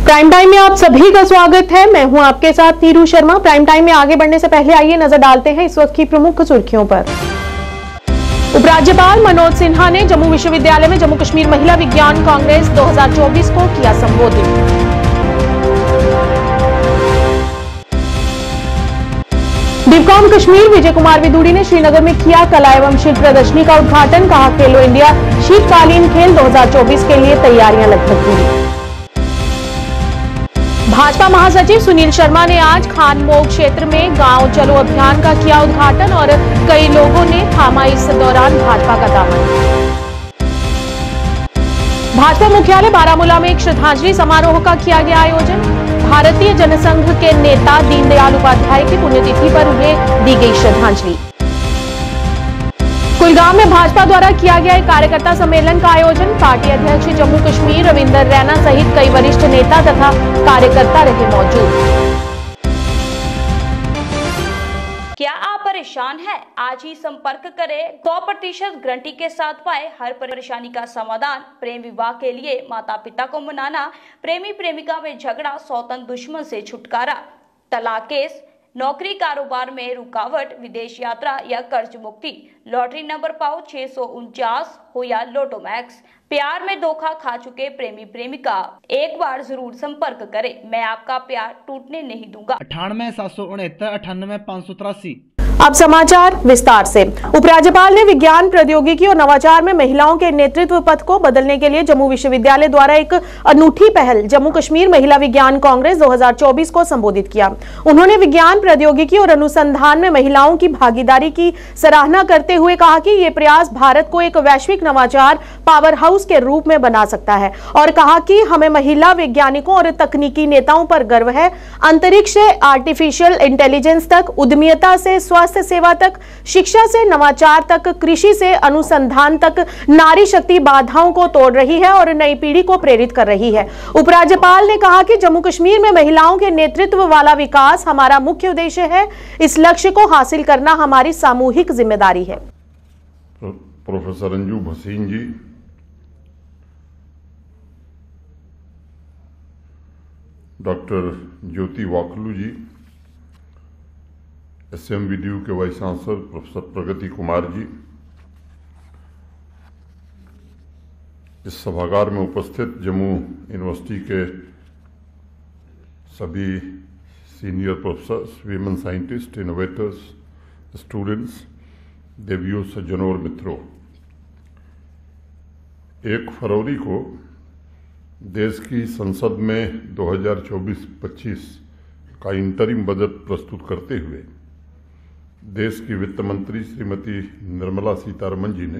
Prime time में आप सभी का स्वागत है। मैं हूं आपके साथ नीरू शर्मा। प्राइम टाइम में आगे बढ़ने से पहले आइए नजर डालते हैं इस वक्त की प्रमुख सुर्खियों पर। उपराज्यपाल मनोज सिन्हा ने जम्मू विश्वविद्यालय में जम्मू कश्मीर महिला विज्ञान कांग्रेस 2024 को किया संबोधित। डिवकॉम कश्मीर विजय कुमार विदुड़ी ने श्रीनगर में किया कला एवं शिल्प प्रदर्शनी का उद्घाटन। कहा, खेलो इंडिया शीतकालीन खेल 2024 के लिए तैयारियां लगभग पूरी। भाजपा महासचिव सुनील शर्मा ने आज खानमोग क्षेत्र में गांव चलो अभियान का किया उद्घाटन और कई लोगों ने थामा इस दौरान भाजपा का दामन। भाजपा मुख्यालय बारामूला में एक श्रद्धांजलि समारोह का किया गया आयोजन। भारतीय जनसंघ के नेता दीनदयाल उपाध्याय की पुण्यतिथि पर उन्हें दी गई श्रद्धांजलि। कुलगाम में भाजपा द्वारा किया गया एक कार्यकर्ता सम्मेलन का आयोजन। पार्टी अध्यक्ष जम्मू कश्मीर रविंदर रैना सहित कई वरिष्ठ नेता तथा कार्यकर्ता रहे मौजूद। क्या आप परेशान हैं? आज ही संपर्क करें। 100% गारंटी के साथ पाए हर परेशानी का समाधान। प्रेम विवाह के लिए माता पिता को मनाना, प्रेमी प्रेमिका में झगड़ा, सौतन दुश्मन से छुटकारा, तलाक केस, नौकरी कारोबार में रुकावट, विदेश यात्रा या कर्ज मुक्ति, लॉटरी नंबर पाओ 649 हो या लोटो मैक्स, प्यार में धोखा खा चुके प्रेमी प्रेमिका, एक बार जरूर संपर्क करें। मैं आपका प्यार टूटने नहीं दूंगा। 98 769 98 583। अब समाचार विस्तार से। उपराज्यपाल ने विज्ञान प्रौद्योगिकी और नवाचार में महिलाओं के नेतृत्व पथ को बदलने के लिए जम्मू विश्वविद्यालय द्वारा एक अनूठी पहल जम्मू कश्मीर महिला विज्ञान कांग्रेस 2024 को संबोधित किया। उन्होंने विज्ञान प्रौद्योगिकी और अनुसंधान में महिलाओं की भागीदारी की सराहना करते हुए कहा कि ये प्रयास भारत को एक वैश्विक नवाचार पावर हाउस के रूप में बना सकता है और कहा कि हमें महिला वैज्ञानिकों और तकनीकी नेताओं पर गर्व है। अंतरिक्ष से आर्टिफिशियल इंटेलिजेंस तक, उद्यमिता से स्वास्थ्य सेवा तक, शिक्षा से नवाचार तक, कृषि से अनुसंधान तक, नारी शक्ति बाधाओं को तोड़ रही है और नई पीढ़ी को प्रेरित कर रही है। उपराज्यपाल ने कहा कि जम्मू कश्मीर में महिलाओं के नेतृत्व वाला विकास हमारा मुख्य उद्देश्य है। इस लक्ष्य को हासिल करना हमारी सामूहिक जिम्मेदारी है। प्रोफेसर अंजू भसीन जी, डॉक्टर ज्योति वाकलू जी, SMVDU के वाइस चांसलर प्रोफेसर प्रगति कुमार जी, इस सभागार में उपस्थित जम्मू यूनिवर्सिटी के सभी senior professors, women scientist, innovators, students, देवियों, सज्जनों और मित्रों, 1 फरवरी को देश की संसद में 2024-25 का इंटरिम बजट प्रस्तुत करते हुए देश की वित्त मंत्री श्रीमती निर्मला सीतारमण जी ने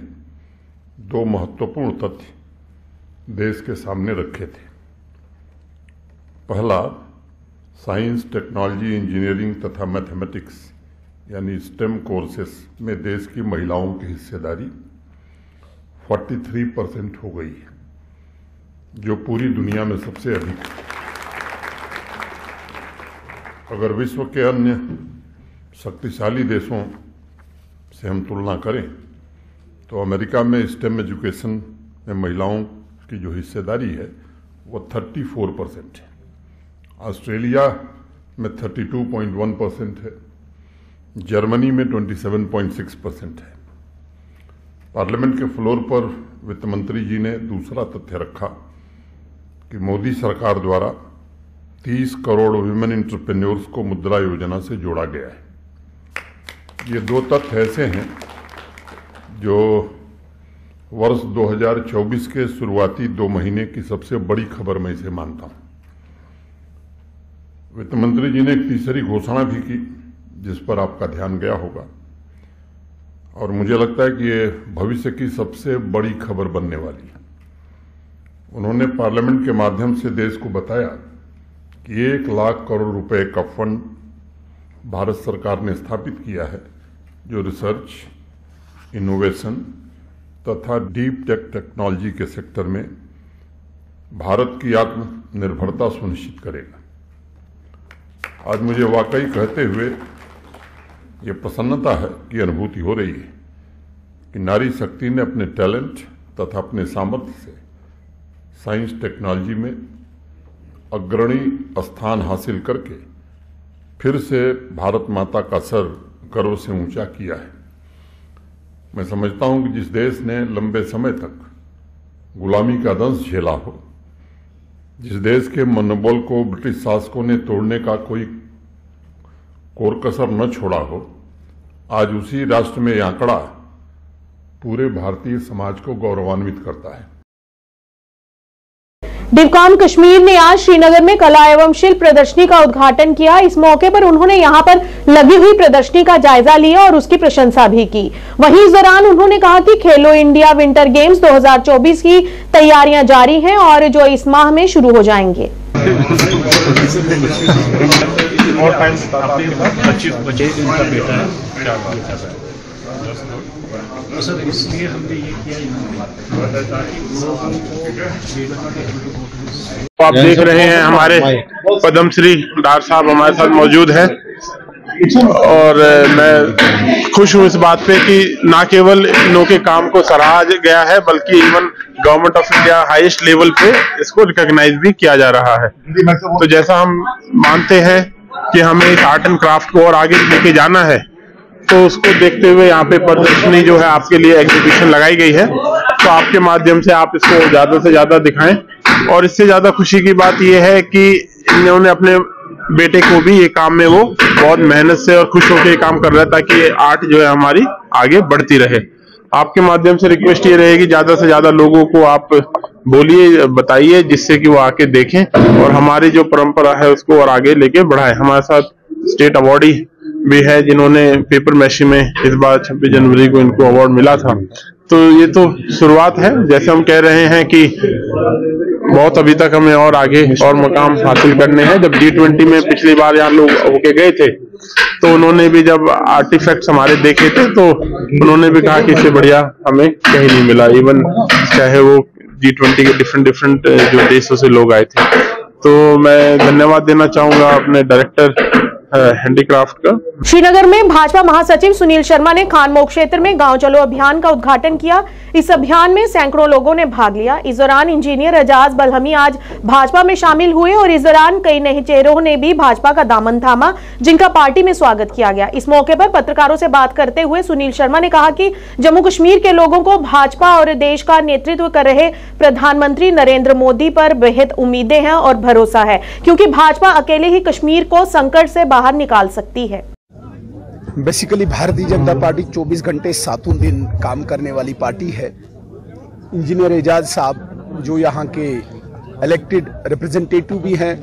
2 महत्वपूर्ण तथ्य देश के सामने रखे थे। पहला, साइंस, टेक्नोलॉजी, इंजीनियरिंग तथा मैथमेटिक्स यानी स्टेम कोर्सेस में देश की महिलाओं की हिस्सेदारी 43% हो गई है, जो पूरी दुनिया में सबसे अधिक है। अगर विश्व के अन्य शक्तिशाली देशों से हम तुलना करें तो अमेरिका में स्टेम एजुकेशन में महिलाओं की जो हिस्सेदारी है वो 34% है, ऑस्ट्रेलिया में 32.1% है, जर्मनी में 27.6% है। पार्लियामेंट के फ्लोर पर वित्त मंत्री जी ने दूसरा तथ्य रखा कि मोदी सरकार द्वारा 30 करोड़ विमेन एंटरप्रेन्योर्स को मुद्रा योजना से जोड़ा गया है। ये 2 तथ्य ऐसे हैं जो वर्ष 2024 के शुरुआती 2 महीने की सबसे बड़ी खबर मैं इसे मानता हूं। वित्त मंत्री जी ने एक तीसरी घोषणा भी की जिस पर आपका ध्यान गया होगा और मुझे लगता है कि ये भविष्य की सबसे बड़ी खबर बनने वाली है। उन्होंने पार्लियामेंट के माध्यम से देश को बताया कि 1 लाख करोड़ रुपए का फंड भारत सरकार ने स्थापित किया है जो रिसर्च, इनोवेशन तथा डीप टेक टेक्नोलॉजी के सेक्टर में भारत की आत्मनिर्भरता सुनिश्चित करेगा। आज मुझे वाकई कहते हुए ये प्रसन्नता है कि अनुभूति हो रही है कि नारी शक्ति ने अपने टैलेंट तथा अपने सामर्थ्य से साइंस टेक्नोलॉजी में अग्रणी स्थान हासिल करके फिर से भारत माता का सर गर्व से ऊंचा किया है। मैं समझता हूं कि जिस देश ने लंबे समय तक गुलामी का दंश झेला हो, जिस देश के मनोबल को ब्रिटिश शासकों ने तोड़ने का कोई कोर कसर न छोड़ा हो, आज उसी राष्ट्र में यह आंकड़ा पूरे भारतीय समाज को गौरवान्वित करता है। डिवकॉम कश्मीर ने आज श्रीनगर में कला एवं शिल्प प्रदर्शनी का उद्घाटन किया। इस मौके पर उन्होंने यहां पर लगी हुई प्रदर्शनी का जायजा लिया और उसकी प्रशंसा भी की। वहीं इस दौरान उन्होंने कहा कि खेलो इंडिया विंटर गेम्स 2024 की तैयारियां जारी हैं और जो इस माह में शुरू हो जाएंगे। सर इसलिए हमने ये किया तो आप देख रहे हैं हमारे पद्मश्री डार साहब हमारे साथ मौजूद हैं और मैं खुश हूं इस बात पे कि ना केवल इनके काम को सराहा गया है बल्कि even government of India highest level पे इसको रिकॉग्नाइज भी किया जा रहा है। तो जैसा हम मानते हैं कि हमें इस आर्ट एंड क्राफ्ट को और आगे लेके जाना है, तो उसको देखते हुए यहाँ पे प्रदर्शनी जो है आपके लिए एग्जीबिशन लगाई गई है। तो आपके माध्यम से आप इसको ज्यादा से ज्यादा दिखाएं। और इससे ज्यादा खुशी की बात यह है कि इन्होंने अपने बेटे को भी ये काम में वो बहुत मेहनत से और खुश होकर ये काम कर रहा है ताकि ये आर्ट जो है हमारी आगे बढ़ती रहे। आपके माध्यम से रिक्वेस्ट ये रहेगी ज्यादा से ज्यादा लोगों को आप बोलिए, बताइए, जिससे कि वो आके देखें और हमारी जो परंपरा है उसको और आगे लेके बढ़ाएं। हमारे साथ स्टेट अवार्डी भी है जिन्होंने पेपर मैशी में इस बार 26 जनवरी को इनको अवार्ड मिला था। तो ये तो शुरुआत है। जैसे हम कह रहे हैं कि बहुत अभी तक हमें और आगे और मुकाम हासिल करने हैं। जब G20 में पिछली बार यहाँ लोग होके गए थे तो उन्होंने भी जब आर्टिफैक्ट्स हमारे देखे थे तो उन्होंने भी कहा कि इससे बढ़िया हमें कहीं नहीं मिला। इवन चाहे वो G20 के डिफरेंट जो देशों से लोग आए थे। तो मैं धन्यवाद देना चाहूंगा अपने डायरेक्टर हैंडीक्राफ्ट का। श्रीनगर में भाजपा महासचिव सुनील शर्मा ने खानमोह क्षेत्र में गांव चलो अभियान का उद्घाटन किया। इस अभियान में सैकड़ों लोगों ने भाग लिया। इस दौरान इंजीनियर एजाज बलहमी आज भाजपा में शामिल हुए और इस दौरान कई नए चेहरों ने भी भाजपा का दामन थामा, जिनका पार्टी में स्वागत किया गया। इस मौके पर पत्रकारों से बात करते हुए सुनील शर्मा ने कहा कि जम्मू कश्मीर के लोगों को भाजपा और देश का नेतृत्व कर रहे प्रधानमंत्री नरेंद्र मोदी पर बेहद उम्मीदें हैं और भरोसा है, क्योंकि भाजपा अकेले ही कश्मीर को संकट से बाहर निकाल सकती है। बेसिकली भारतीय जनता पार्टी 24 घंटे 7 दिन काम करने वाली पार्टी है। इंजीनियर एजाज साहब जो यहाँ के इलेक्टेड रिप्रेजेंटेटिव भी हैं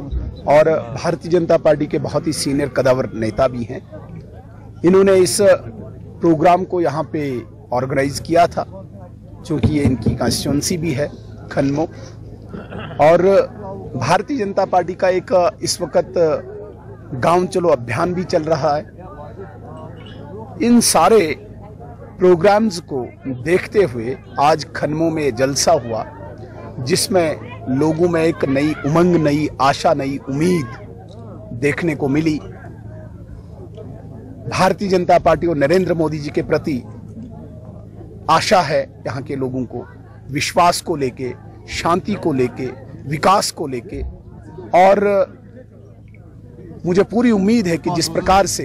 और भारतीय जनता पार्टी के बहुत ही सीनियर कदावर नेता भी हैं, इन्होंने इस प्रोग्राम को यहाँ पे ऑर्गेनाइज किया था, क्योंकि ये इनकी कॉन्स्टिट्यूंसी भी है खनमोह। और भारतीय जनता पार्टी का एक इस वक्त गांव चलो अभियान भी चल रहा है। इन सारे प्रोग्राम्स को देखते हुए आज खनमोह में जलसा हुआ, जिसमें लोगों में एक नई उमंग, नई आशा, नई उम्मीद देखने को मिली। भारतीय जनता पार्टी और नरेंद्र मोदी जी के प्रति आशा है यहाँ के लोगों को, विश्वास को लेके, शांति को लेके, विकास को लेके। और मुझे पूरी उम्मीद है कि जिस प्रकार से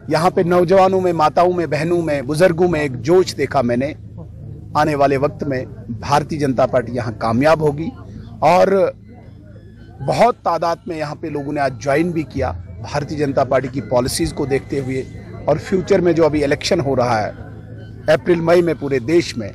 यहाँ पे नौजवानों में, माताओं में, बहनों में, बुजुर्गों में एक जोश देखा मैंने, आने वाले वक्त में भारतीय जनता पार्टी यहाँ कामयाब होगी। और बहुत तादाद में यहाँ पे लोगों ने आज ज्वाइन भी किया भारतीय जनता पार्टी की पॉलिसीज को देखते हुए। और फ्यूचर में जो अभी इलेक्शन हो रहा है अप्रैल मई में पूरे देश में,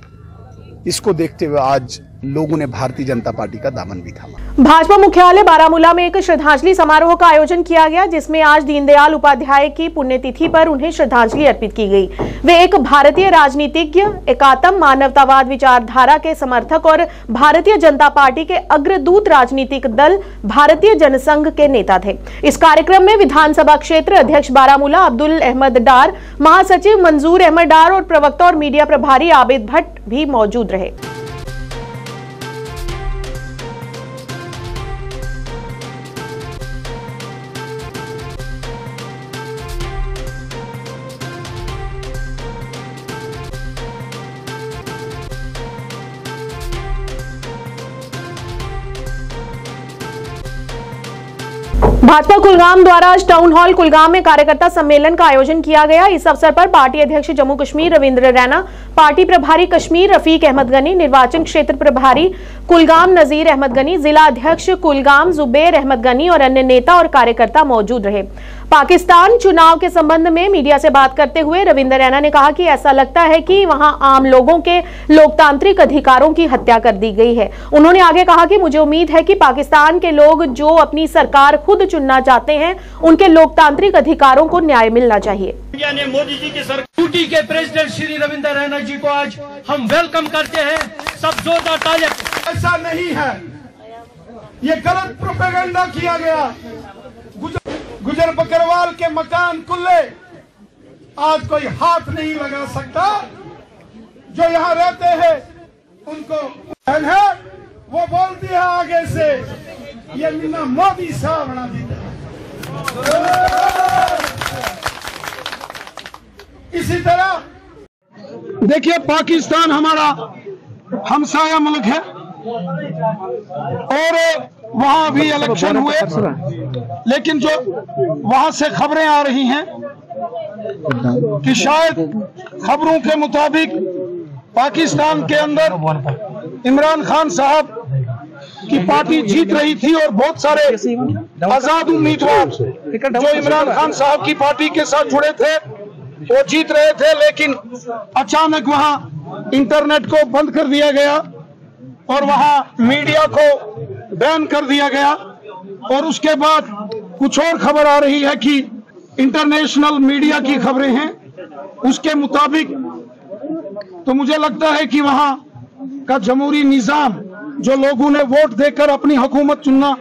इसको देखते हुए आज लोगों ने भारतीय जनता पार्टी का दामन भी थामा। भाजपा मुख्यालय बारामूला में एक श्रद्धांजलि समारोह का आयोजन किया गया, जिसमें आज दीनदयाल उपाध्याय की पुण्यतिथि पर उन्हें श्रद्धांजलि अर्पित की गई। वे एक भारतीय राजनीतिज्ञ, एकात्म मानवतावाद विचारधारा के समर्थक और भारतीय जनता पार्टी के अग्रदूत राजनीतिक दल भारतीय जनसंघ के नेता थे। इस कार्यक्रम में विधानसभा क्षेत्र अध्यक्ष बारामूला अब्दुल अहमद डार, महासचिव मंजूर अहमद डार और प्रवक्ता और मीडिया प्रभारी आबिद भट्ट भी मौजूद रहे। भाजपा कुलगाम द्वारा आज टाउन हॉल कुलगाम में कार्यकर्ता सम्मेलन का आयोजन किया गया। इस अवसर पर पार्टी अध्यक्ष जम्मू कश्मीर रविंद्र रैना, पार्टी प्रभारी कश्मीर रफीक अहमद गनी, निर्वाचन क्षेत्र प्रभारी कुलगाम नजीर अहमद गनी, जिला अध्यक्ष कुलगाम जुबेर अहमद गनी और अन्य नेता और कार्यकर्ता मौजूद रहे। पाकिस्तान चुनाव के संबंध में मीडिया से बात करते हुए रविंद्र रैना ने कहा कि ऐसा लगता है कि वहां आम लोगों के लोकतांत्रिक अधिकारों की हत्या कर दी गई है। उन्होंने आगे कहा कि मुझे उम्मीद है कि पाकिस्तान के लोग जो अपनी सरकार खुद चुनना चाहते हैं, उनके लोकतांत्रिक अधिकारों को न्याय मिलना चाहिए। मोदी जी की सरकार के प्रेसिडेंट श्री रविंद्र रैना जी को आज हम वेलकम करते हैं। सब जोरदार तालियां। ऐसा नहीं है, ये गलत प्रोपेगेंडा किया गया। गुजर बकरवाल के मकान कुल्ले आज कोई हाथ नहीं लगा सकता। जो यहाँ रहते हैं उनको है, वो बोलती है आगे से ये मीना मोदी साहब बना देता। इसी तरह देखिए, पाकिस्तान हमारा हमसाया मुल्क है और वहां भी इलेक्शन हुए, लेकिन जो वहां से खबरें आ रही हैं कि शायद खबरों के मुताबिक पाकिस्तान के अंदर इमरान खान साहब की पार्टी जीत रही थी और बहुत सारे आजाद उम्मीदवार जो इमरान खान साहब की पार्टी के साथ जुड़े थे वो जीत रहे थे, लेकिन अचानक वहां इंटरनेट को बंद कर दिया गया और वहां मीडिया को बैन कर दिया गया। और उसके बाद कुछ और खबर आ रही है कि इंटरनेशनल मीडिया की खबरें हैं, उसके मुताबिक तो मुझे लगता है कि वहां का जमहूरी निजाम जो लोगों ने वोट देकर अपनी हुकूमत चुनना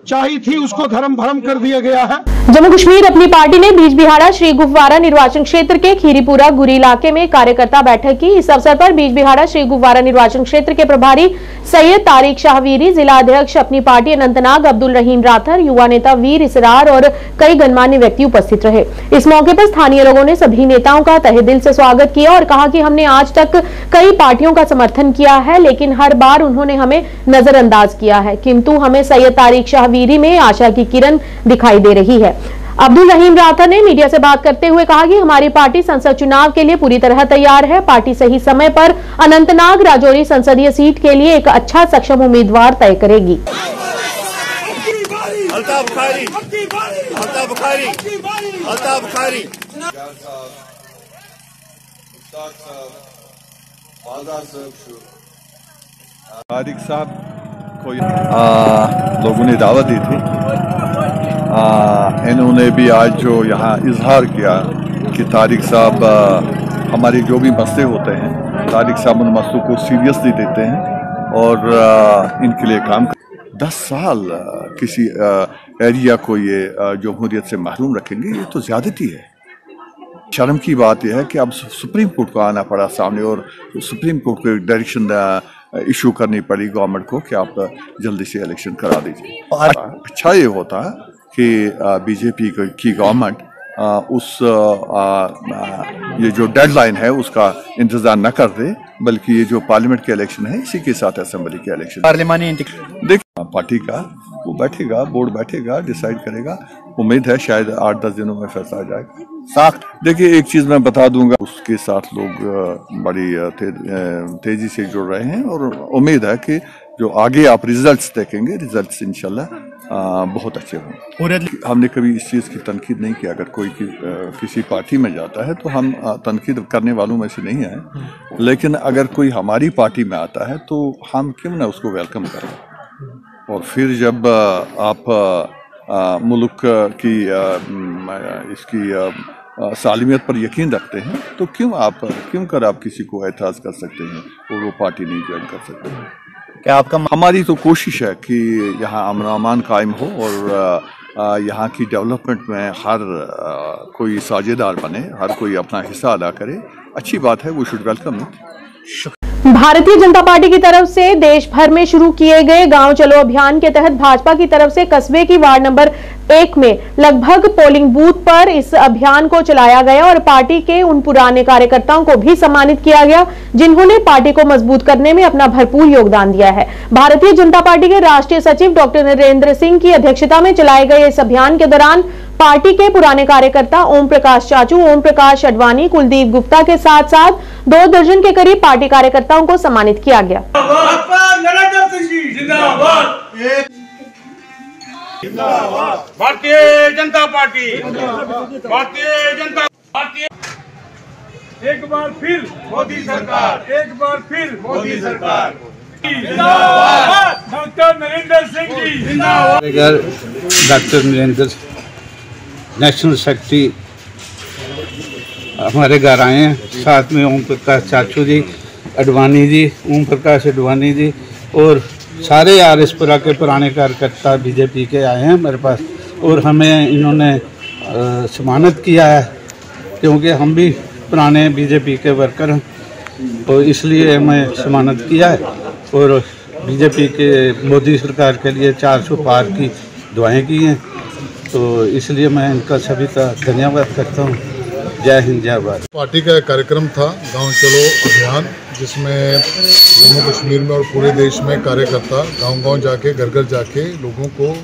चाही थी, उसको धर्म भरम कर दिया गया है। जम्मू कश्मीर अपनी पार्टी ने बीजबिहाड़ा श्री गुफवारा निर्वाचन क्षेत्र के खीरीपुरा गुरी इलाके में कार्यकर्ता बैठक की। इस अवसर पर बीजबिहाड़ा श्री गुफवारा निर्वाचन क्षेत्र के प्रभारी सैयद तारिक शाहवीरी, जिला अध्यक्ष अपनी पार्टी अनंतनाग अब्दुल रहीम राथर, युवा नेता वीर इसरार और कई गणमान्य व्यक्ति उपस्थित रहे। इस मौके पर स्थानीय लोगों ने सभी नेताओं का तहे दिल से स्वागत किया और कहा कि हमने आज तक कई पार्टियों का समर्थन किया है, लेकिन हर बार उन्होंने हमें नजरअंदाज किया है, किंतु हमें सैयद तारिक शाहवीरी में आशा की किरण दिखाई दे रही है। अब्दुल रहीम राथर ने मीडिया से बात करते हुए कहा कि हमारी पार्टी संसद चुनाव के लिए पूरी तरह तैयार है। पार्टी सही समय पर अनंतनाग राजौरी संसदीय सीट के लिए एक अच्छा सक्षम उम्मीदवार तय करेगी। तारिक साहब को लोगों ने दावत दी थी, इन्होंने भी आज जो यहाँ इजहार किया कि तारिक साहब हमारे जो भी मसले होते हैं, तारिक साहब उन मसलों को सीरियसली देते हैं और इनके लिए काम 10 साल किसी एरिया को ये जमहूरियत से महरूम रखेंगे, ये तो ज़्यादती है। शर्म की बात यह है कि अब सुप्रीम कोर्ट को आना पड़ा सामने और सुप्रीम कोर्ट को डायरेक्शन इशू करनी पड़ी गवर्नमेंट को कि आप जल्दी से इलेक्शन करा दीजिए। अच्छा ये होता है कि बीजेपी की गवर्नमेंट उस ये जो डेडलाइन है उसका इंतजार न कर दे, बल्कि ये जो पार्लियामेंट के इलेक्शन है इसी के साथ असेंबली के इलेक्शन पार्लियामानी देखिए पार्टी का वो बैठेगा, बोर्ड बैठेगा, डिसाइड करेगा। उम्मीद है शायद 8-10 दिनों में फैसला आ जाएगा। साथ देखिए एक चीज़ मैं बता दूंगा, उसके साथ लोग बड़ी तेजी से जुड़ रहे हैं और उम्मीद है कि जो आगे आप रिजल्ट्स देखेंगे, रिजल्ट्स इंशाल्लाह बहुत अच्छे होंगे। हमने कभी इस चीज़ की तनकीद नहीं की, अगर कोई किसी पार्टी में जाता है तो हम तनकीद करने वालों में से नहीं हैं, लेकिन अगर कोई हमारी पार्टी में आता है तो हम क्यों ना उसको वेलकम करें। और फिर जब आप मुल्क की इसकी सालिमियत पर यकीन रखते हैं तो क्यों कर आप किसी को एतराज़ कर सकते हैं और वो पार्टी नहीं ज्वाइन कर सकते हैं। क्या आपका हमारी तो कोशिश है कि यहाँ अमन अमान कायम हो और यहाँ की डेवलपमेंट में हर कोई साझेदार बने, हर कोई अपना हिस्सा अदा करे। अच्छी बात है, वो should welcome it. Bharatiya Janata party की तरफ से देश भर में शुरू किए गए गांव चलो अभियान के तहत भाजपा की तरफ से कस्बे की वार्ड नंबर 1 में लगभग पोलिंग बूथ पर इस अभियान को चलाया गया और पार्टी के उन पुराने कार्यकर्ताओं को भी सम्मानित किया गया जिन्होंने पार्टी को मजबूत करने में अपना भरपूर योगदान दिया है। भारतीय जनता पार्टी के राष्ट्रीय सचिव डॉक्टर नरेंद्र सिंह की अध्यक्षता में चलाए गए इस अभियान के दौरान पार्टी के पुराने कार्यकर्ता ओम प्रकाश चाचू, ओम प्रकाश अडवाणी, कुलदीप गुप्ता के साथ साथ 2 दर्जन के करीब पार्टी कार्यकर्ताओं को सम्मानित किया गया। भारतीय जनता पार्टी, भारतीय जनता पार्टी, एक बार फिर मोदी सरकार, एक बार फिर मोदी सरकार, डॉक्टर नरेंद्र सिंह जी जिंदाबाद। डॉक्टर नरेंद्र नेशनल सेक्रेटरी हमारे घर आए हैं, साथ में ओम प्रकाश चाचू जी, अडवाणी जी, ओम प्रकाश अडवाणी जी और सारे आरएसपुरा के पुराने कार्यकर्ता बीजेपी के आए हैं मेरे पास और हमें इन्होंने सम्मानित किया है क्योंकि हम भी पुराने बीजेपी के वर्कर हैं और इसलिए हमें सम्मानित किया है और बीजेपी के मोदी सरकार के लिए 400 पार की दुआएं की हैं, तो इसलिए मैं इनका सभी का धन्यवाद करता हूँ। जय हिंद, जय भारत। पार्टी का एक कार्यक्रम था गांव चलो अभियान, जिसमें जम्मू कश्मीर में और पूरे देश में कार्यकर्ता गांव-गांव जाके घर घर जाके लोगों को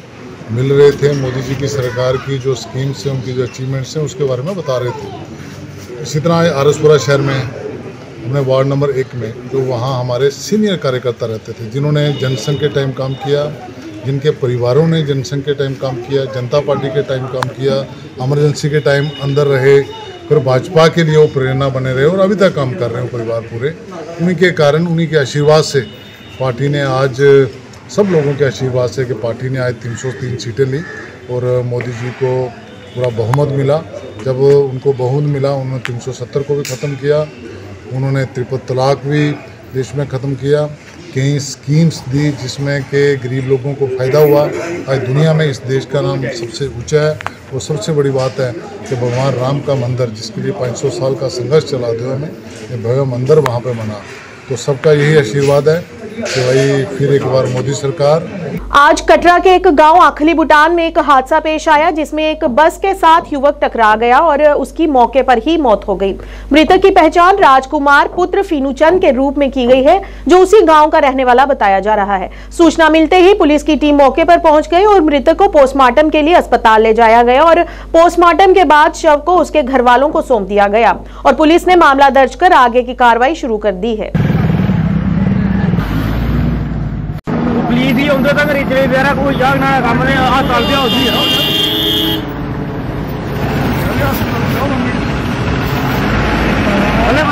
मिल रहे थे, मोदी जी की सरकार की जो स्कीम्स हैं, उनकी जो अचीवमेंट्स हैं उसके बारे में बता रहे थे। इसी तरह आरएसपुरा शहर में हमने वार्ड नंबर 1 में जो वहाँ हमारे सीनियर कार्यकर्ता रहते थे जिन्होंने जनसंघ के टाइम काम किया, जिनके परिवारों ने जनसंघ के टाइम काम किया, जनता पार्टी के टाइम काम किया, इमरजेंसी के टाइम अंदर रहे, फिर भाजपा के लिए वो प्रेरणा बने रहे और अभी तक काम कर रहे हैं परिवार पूरे। उन्हीं के कारण, उन्हीं के आशीर्वाद से पार्टी ने आज, सब लोगों के आशीर्वाद से कि पार्टी ने आज 303 सीटें ली और मोदी जी को पूरा बहुमत मिला। जब उनको बहुमत मिला उन्होंने 370 को भी ख़त्म किया, उन्होंने ट्रिपल तलाक भी देश में ख़त्म किया, कई स्कीम्स दी जिसमें कि गरीब लोगों को फ़ायदा हुआ। आज दुनिया में इस देश का नाम सबसे ऊंचा है और सबसे बड़ी बात है कि भगवान राम का मंदिर, जिसके लिए 500 साल का संघर्ष चला दिया में, ये भव्य मंदिर वहाँ पे बना। तो सबका यही आशीर्वाद है कि भाई फिर एक बार मोदी सरकार। आज कटरा के एक गांव आखली बुटान में एक हादसा पेश आया जिसमें एक बस के साथ युवक टकरा गया और उसकी मौके पर ही मौत हो गई। मृतक की पहचान राजकुमार पुत्र फीनूचंद के रूप में की गई है जो उसी गांव का रहने वाला बताया जा रहा है। सूचना मिलते ही पुलिस की टीम मौके पर पहुंच गई और मृतक को पोस्टमार्टम के लिए अस्पताल ले जाया गया और पोस्टमार्टम के बाद शव को उसके घर वालों को सौंप दिया गया और पुलिस ने मामला दर्ज कर आगे की कार्रवाई शुरू कर दी है। प्लीज ही उधर तक रिचले बेरा कोई जाग ना काम ने आ चल दिया होती है।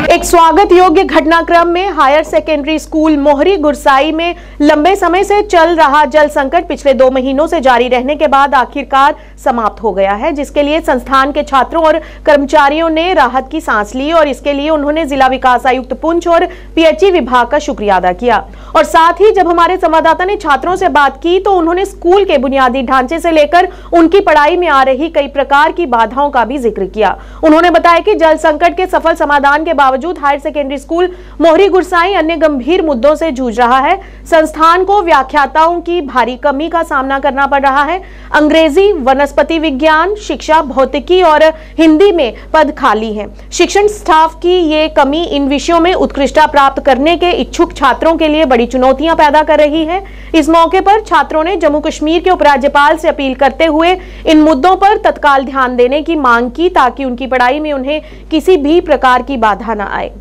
एक स्वागत योग्य घटनाक्रम में हायर सेकेंडरी स्कूल मोहरी गुरसाई में लंबे समय से चल रहा जल संकट पिछले 2 महीनों से जारी रहने के बाद आखिरकार समाप्त हो गया है, जिसके लिए संस्थान के छात्रों और कर्मचारियों ने राहत की सांस ली और इसके लिए उन्होंने जिला विकास आयुक्त पुंछ और पीएचई विभाग का शुक्रिया अदा किया। और साथ ही जब हमारे संवाददाता ने छात्रों से बात की तो उन्होंने स्कूल के बुनियादी ढांचे से लेकर उनकी पढ़ाई में आ रही कई प्रकार की बाधाओं का भी जिक्र किया। उन्होंने बताया कि जल संकट के सफल समाधान के बावजूद हायर सेकेंडरी स्कूल मोहरी गुरसाई अन्य गंभीर मुद्दों से जूझ रहा है। संस्थान को व्याख्याताओं की भारी कमी का सामना करना पड़ रहा है। अंग्रेजी, वनस्पति विज्ञान, शिक्षा, भौतिकी और हिंदी में पद खाली हैं। शिक्षण स्टाफ की ये कमी इन विषयों में उत्कृष्टता प्राप्त करने के इच्छुक छात्रों के लिए बड़ी चुनौतियां पैदा कर रही है। इस मौके पर छात्रों ने जम्मू कश्मीर के उपराज्यपाल से अपील करते हुए इन मुद्दों पर तत्काल ध्यान देने की मांग की ताकि उनकी पढ़ाई में उन्हें किसी भी प्रकार की बाधा न आए।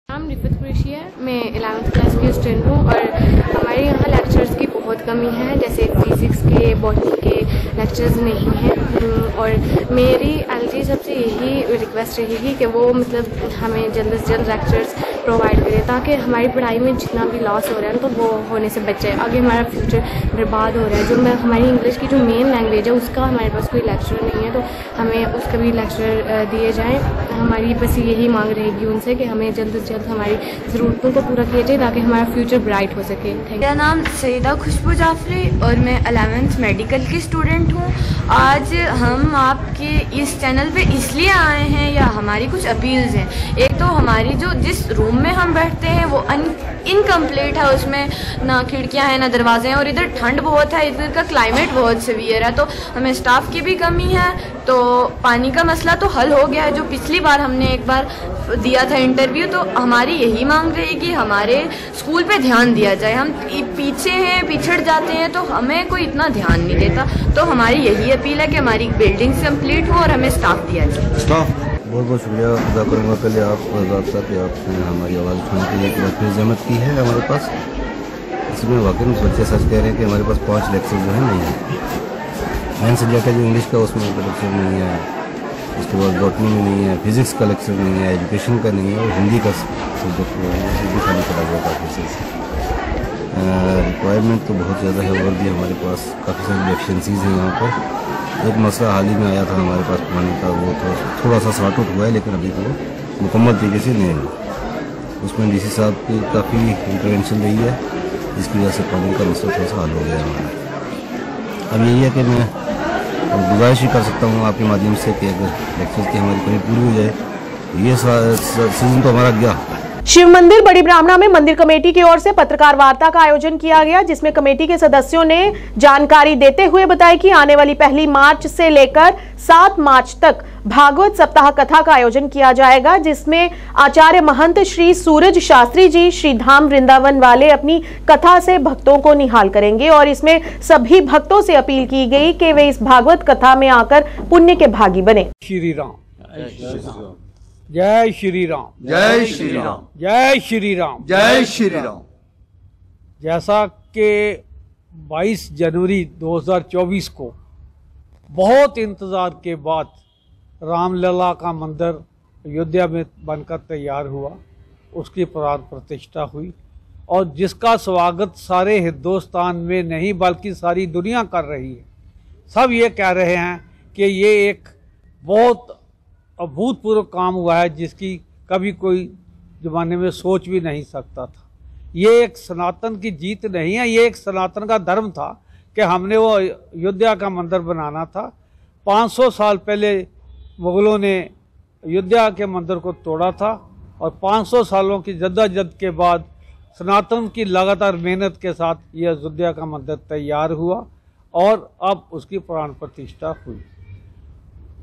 नाम रिफत कुरैशी है, मैं 11th क्लास की स्टूडेंट हूँ और हमारे यहाँ लेक्चर्स की बहुत कमी है, जैसे फिजिक्स के, बॉटनी के लेक्चर्स नहीं हैं और मेरी एलजी सबसे यही रिक्वेस्ट रहेगी कि वो मतलब हमें जल्द से जल्द लेक्चर्स प्रोवाइड करें ताकि हमारी पढ़ाई में जितना भी लॉस हो रहा है तो वो होने से बचे। आगे हमारा फ्यूचर बर्बाद हो रहा है। जो हमारी इंग्लिश की जो मेन लैंग्वेज है उसका हमारे पास कोई लेक्चर नहीं है, तो हमें उसका भी लेक्चर दिए जाएँ। हमारी बस यही मांग रहेगी उनसे कि हमें जल्द से जल्द हमारी ज़रूरतों को पूरा किया जाए ताकि हमारा फ्यूचर ब्राइट हो सके। मेरा नाम सईदा खुशबू जाफरी और मैं 11th मेडिकल की स्टूडेंट हूँ। आज हम आपके इस चैनल पे इसलिए आए हैं या हमारी कुछ अपील्स हैं। एक तो हमारी जो जिस रूम में हम बैठते हैं वो इनकम्प्लीट है, उसमें ना खिड़कियां हैं ना दरवाजे हैं और इधर ठंड बहुत है, इधर का क्लाइमेट बहुत सीवियर है, तो हमें स्टाफ की भी कमी है। तो पानी का मसला तो हल हो गया है, जो पिछली बार हमने एक बार दिया था इंटरव्यू, तो हमारी यही मांग रहेगी हमारे स्कूल पे ध्यान दिया जाए। हम पीछे हैं, पिछड़ जाते हैं तो हमें कोई इतना ध्यान नहीं देता। तो हमारी यही अपील है कि हमारी बिल्डिंग्स कंप्लीट हो और हमें स्टाफ दिया जाए। बहुत बहुत शुक्रिया अदा करूँगा पहले आप साहब कि आपने हमारी आवाज़ उठाने के लिए एक बार जहमत की है हमारे पास। इसमें वाकई बच्चे सच कह रहे हैं कि हमारे पास 5 लेक्चर जो है नहीं है। मेन सब्जेक्ट है जो इंग्लिश का, उसमें लेक्चर नहीं है, उसके बाद बॉटनी में नहीं है, फिज़िक्स का लेक्चर नहीं है, एजुकेशन का नहीं है और हिंदी का सब्जेक्ट हिंदी खाली पड़ा हुआ काफ़ी से। रिक्वायरमेंट तो बहुत ज़्यादा है और भी हमारे पास काफ़ी सारी डेफिशिएंसीज़ हैं यहाँ पर। एक मसला हाल ही में आया था हमारे पास पानी का, वो तो थोड़ा सा सॉर्ट आउट हुआ है लेकिन अभी वो मुकम्मल तरीके से नहीं है। उसमें डीसी साहब की काफ़ी इंटरवेंशन रही है, जिसकी वजह से पानी का मसला थोड़ा सा हल हो गया हमारा। अब यही है कि मैं गुजारिश ही कर सकता हूँ आपके माध्यम से कि अगर लेक्चर की हमारी कमी पूरी हो जाए तो ये सीजन तो हमारा गया। शिव मंदिर बड़ी ब्राह्मणा में मंदिर कमेटी की ओर से पत्रकार वार्ता का आयोजन किया गया, जिसमें कमेटी के सदस्यों ने जानकारी देते हुए बताया कि आने वाली 1 मार्च से लेकर 7 मार्च तक भागवत सप्ताह कथा का आयोजन किया जाएगा, जिसमें आचार्य महंत श्री सूरज शास्त्री जी श्री धाम वृंदावन वाले अपनी कथा से भक्तों को निहाल करेंगे और इसमें सभी भक्तों से अपील की गई कि वे इस भागवत कथा में आकर पुण्य के भागी बने। श्री राम जय श्री राम, जय श्री राम, जय श्री राम, जय श्री राम। जैसा कि 22 जनवरी 2024 को बहुत इंतज़ार के बाद रामलला का मंदिर अयोध्या में बनकर तैयार हुआ, उसकी प्राण प्रतिष्ठा हुई और जिसका स्वागत सारे हिंदुस्तान में नहीं बल्कि सारी दुनिया कर रही है। सब ये कह रहे हैं कि ये एक बहुत अभूतपूर्व काम हुआ है, जिसकी कभी कोई ज़माने में सोच भी नहीं सकता था। ये एक सनातन की जीत नहीं है, ये एक सनातन का धर्म था कि हमने वो अयोध्या का मंदिर बनाना था। 500 साल पहले मुग़लों ने अयोध्या के मंदिर को तोड़ा था और 500 सालों की जद्दोजहद के बाद सनातन की लगातार मेहनत के साथ ये अयोध्या का मंदिर तैयार हुआ और अब उसकी प्राण प्रतिष्ठा हुई।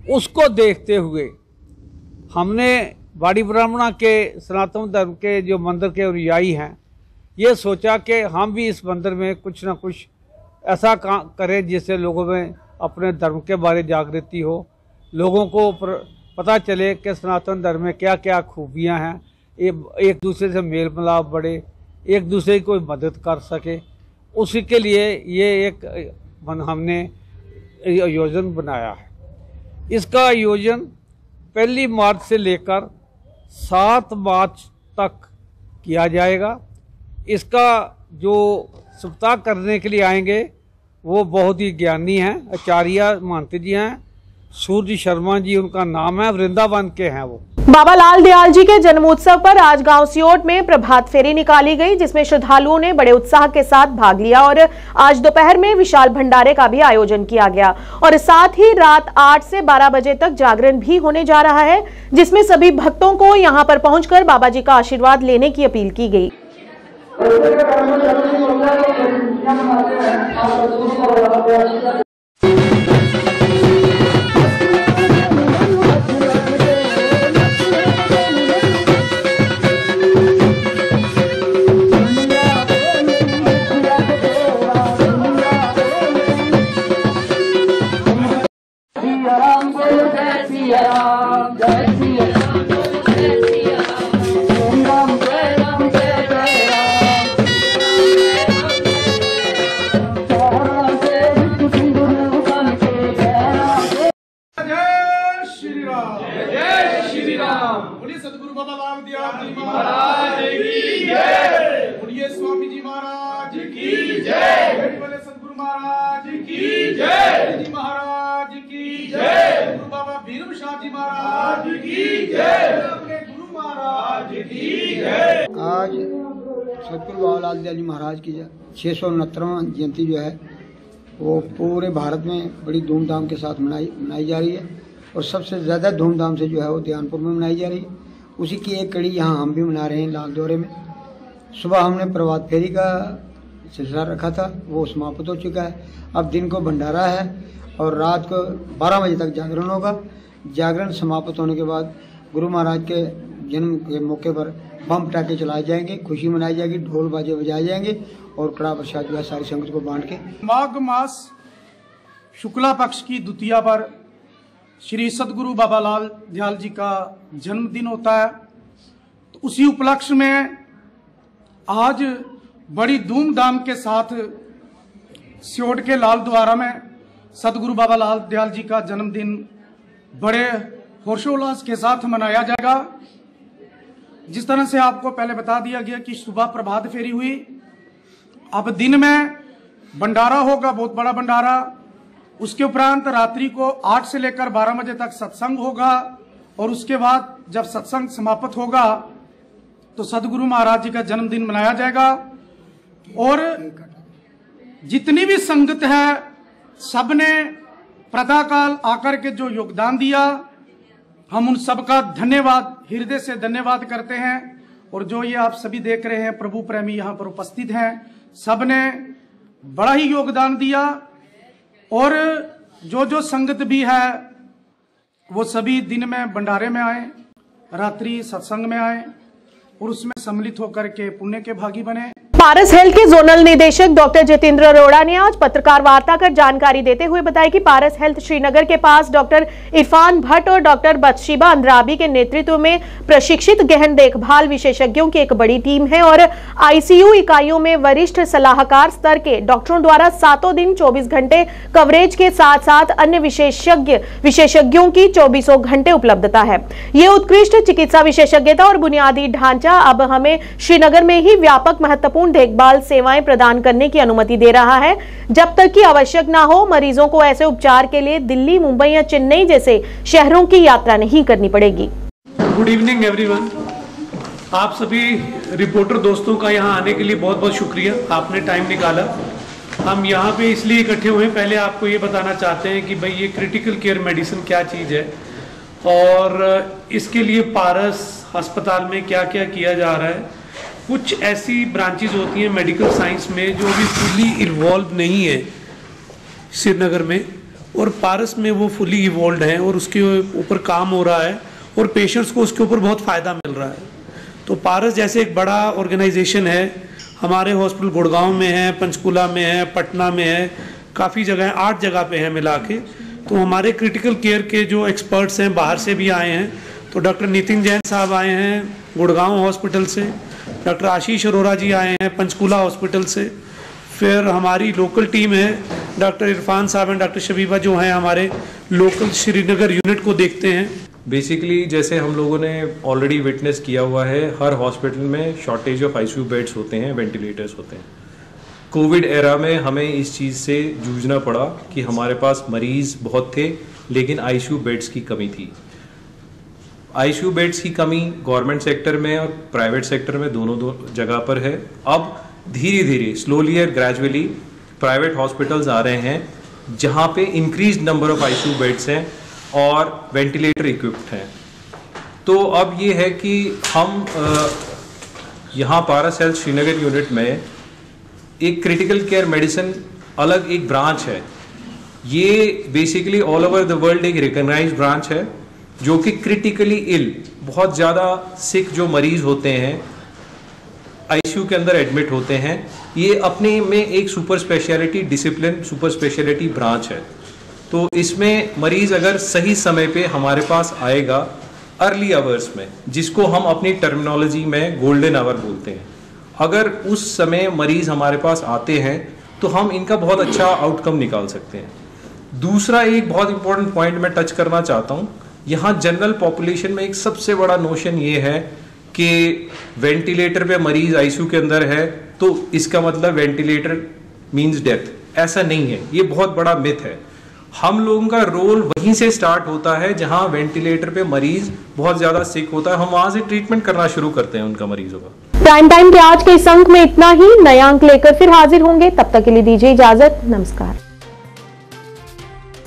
उसको देखते हुए हमने बड़ी ब्राह्मणा के सनातन धर्म के जो मंदिर के अनुयायी हैं, ये सोचा कि हम भी इस मंदिर में कुछ ना कुछ ऐसा काम करें जिससे लोगों में अपने धर्म के बारे जागृति हो, लोगों को पता चले कि सनातन धर्म में क्या क्या खूबियां हैं, एक दूसरे से मेल मिलाप बढ़े, एक दूसरे की कोई मदद कर सके। उसी के लिए ये एक हमने आयोजन बनाया है। इसका आयोजन 1 मार्च से लेकर 7 मार्च तक किया जाएगा। इसका जो सप्ताह करने के लिए आएंगे वो बहुत ही ज्ञानी हैं, आचार्य महंत जी हैं, सूर्य शर्मा जी उनका नाम है, वृंदावन के हैं वो। बाबा लाल दयाल जी के जन्मोत्सव पर आज गांव सियोट में प्रभात फेरी निकाली गई, जिसमें श्रद्धालुओं ने बड़े उत्साह के साथ भाग लिया और आज दोपहर में विशाल भंडारे का भी आयोजन किया गया और साथ ही रात 8 से 12 बजे तक जागरण भी होने जा रहा है, जिसमें सभी भक्तों को यहां पर पहुंचकर बाबा जी का आशीर्वाद लेने की अपील की गई। सदगुरु बाबा लाल दयाल जी महाराज की जय। बोलिए स्वामी जी महाराज की जय। बोले सदगुरु महाराज की जय। जी महाराज की जय। गुरु बाबा भीम शाह जी महाराज की जय, अपने गुरु महाराज की जय। आज सतगुरु बाबा लाल दयाल जी महाराज की 669वां जयंती जो है वो पूरे भारत में बड़ी धूमधाम के साथ मनाई जा रही है और सबसे ज़्यादा धूमधाम से जो है वो ध्यानपुर में मनाई जा रही है। उसी की एक कड़ी यहाँ हम भी मना रहे हैं लाल दौरे में। सुबह हमने प्रभात फेरी का सिलसिला रखा था, वो समाप्त हो चुका है। अब दिन को भंडारा है और रात को 12 बजे तक जागरण होगा। जागरण समाप्त होने के बाद गुरु महाराज के जन्म के मौके पर बम पटाखे चलाए जाएंगे, खुशी मनाई जाएगी, ढोल बाजे बजाए जाएंगे और कड़ा प्रसाद जो है सारी संगत को बांट के। माघ मास शुक्ला पक्ष की द्वितीया पर श्री सतगुरु बाबा लाल दयाल जी का जन्मदिन होता है। तो उसी उपलक्ष्य में आज बड़ी धूमधाम के साथ सियोट के लाल द्वारा में सतगुरु बाबा लाल दयाल जी का जन्मदिन बड़े हर्षोल्लास के साथ मनाया जाएगा। जिस तरह से आपको पहले बता दिया गया कि सुबह प्रभात फेरी हुई, अब दिन में भंडारा होगा, बहुत बड़ा भंडारा। उसके उपरांत रात्रि को 8 से लेकर 12 बजे तक सत्संग होगा और उसके बाद जब सत्संग समाप्त होगा तो सदगुरु महाराज जी का जन्मदिन मनाया जाएगा। और जितनी भी संगत है सबने प्रातःकाल आकर के जो योगदान दिया, हम उन सबका धन्यवाद, हृदय से धन्यवाद करते हैं। और जो ये आप सभी देख रहे हैं प्रभु प्रेमी यहाँ पर उपस्थित हैं, सबने बड़ा ही योगदान दिया। और जो संगत भी है वो सभी दिन में भंडारे में आए, रात्रि सत्संग में आए और उसमें सम्मिलित होकर के पुण्य के भागी बने। पारस हेल्थ के जोनल निदेशक डॉक्टर जितेंद्र अरोड़ा ने आज पत्रकार वार्ता कर जानकारी देते हुए बताया कि पारस हेल्थ श्रीनगर के पास डॉक्टर इरफान भट्ट और डॉक्टर बदशीबा अंद्राबी के नेतृत्व में प्रशिक्षित गहन देखभाल विशेषज्ञों की एक बड़ी टीम है और आईसीयू इकाइयों में वरिष्ठ सलाहकार स्तर के डॉक्टरों द्वारा 7 दिन 24 घंटे कवरेज के साथ साथ अन्य विशेषज्ञों की 24 घंटे उपलब्धता है। ये उत्कृष्ट चिकित्सा विशेषज्ञता और बुनियादी ढांचा अब हमें श्रीनगर में ही व्यापक महत्वपूर्ण देखभाल सेवाएं प्रदान करने की अनुमति दे रहा है। जब तक कि आवश्यक ना हो, मरीजों को ऐसे उपचार के लिए दिल्ली, मुंबई या चेन्नई जैसे शहरों की यात्रा नहीं करनी पड़ेगी। Good evening everyone. आप सभी रिपोर्टर दोस्तों का यहाँ आने के लिए बहुत बहुत शुक्रिया, आपने टाइम निकाला। हम यहाँ पे इसलिए इकट्ठे हुए, पहले आपको ये बताना चाहते हैं कि भाई ये क्रिटिकल केयर मेडिसिन क्या चीज़ है और इसके लिए पारस अस्पताल में क्या क्या किया जा रहा है। कुछ ऐसी ब्रांचेज होती हैं मेडिकल साइंस में जो अभी फुली इवॉल्व नहीं है श्रीनगर में, और पारस में वो फुली इवॉल्व है और उसके ऊपर काम हो रहा है और पेशेंट्स को उसके ऊपर बहुत फ़ायदा मिल रहा है। तो पारस जैसे एक बड़ा ऑर्गेनाइजेशन है, हमारे हॉस्पिटल गुड़गांव में है, पंचकुला में है, पटना में है, काफ़ी जगह 8 जगह पे है मिला के। तो हमारे क्रिटिकल केयर के जो एक्सपर्ट्स हैं बाहर से भी आए हैं। तो डॉक्टर नितिन जैन साहब आए हैं गुड़गांव हॉस्पिटल से, डॉक्टर आशीष अरोड़ा जी आए हैं पंचकुला हॉस्पिटल से, फिर हमारी लोकल टीम है डॉक्टर इरफान साहब एंड डॉक्टर शबीबा जो हैं हमारे लोकल श्रीनगर यूनिट को देखते हैं। बेसिकली जैसे हम लोगों ने ऑलरेडी विटनेस किया हुआ है, हर हॉस्पिटल में शॉर्टेज ऑफ आईसीयू बेड्स होते हैं, वेंटिलेटर्स होते हैं। कोविड एरा में हमें इस चीज़ से जूझना पड़ा कि हमारे पास मरीज़ बहुत थे लेकिन आईसीयू बेड्स की कमी थी। आईसीयू बेड्स की कमी गवर्नमेंट सेक्टर में और प्राइवेट सेक्टर में दोनों जगह पर है। अब धीरे धीरे स्लोली और ग्रेजुअली प्राइवेट हॉस्पिटल्स आ रहे हैं जहां पे increase number of ICU beds हैं और वेंटिलेटर इक्विप्ड हैं। तो अब ये है कि हम यहाँ पारस हेल्थ श्रीनगर यूनिट में एक क्रिटिकल केयर मेडिसिन अलग एक ब्रांच है। ये basically all over the world एक रिकॉग्नाइज्ड ब्रांच है जो कि क्रिटिकली इल, बहुत ज़्यादा सिक जो मरीज होते हैं आईसीयू के अंदर एडमिट होते हैं, ये अपने में एक super speciality discipline, super speciality branch है। तो इसमें मरीज अगर सही समय पे हमारे पास आएगा अर्ली आवर्स में, जिसको हम अपनी टर्मिनोलॉजी में गोल्डन आवर बोलते हैं, अगर उस समय मरीज हमारे पास आते हैं तो हम इनका बहुत अच्छा आउटकम निकाल सकते हैं। दूसरा एक बहुत इंपॉर्टेंट पॉइंट मैं टच करना चाहता हूँ, यहाँ जनरल पॉपुलेशन में एक सबसे बड़ा नोशन ये है कि वेंटिलेटर पे मरीज आईसीयू के अंदर है तो इसका मतलब वेंटिलेटर मींस डेथ। ऐसा नहीं है, ये बहुत बड़ा मिथ है। हम लोगों का रोल वहीं से स्टार्ट होता है जहां वेंटिलेटर पे मरीज बहुत ज्यादा सिक होता है, हम वहां से ट्रीटमेंट करना शुरू करते हैं उनका मरीजों का। प्राइम टाइम के आज के इस अंक में इतना ही। नया अंक लेकर फिर हाजिर होंगे, तब तक के लिए दीजिए इजाजत। नमस्कार।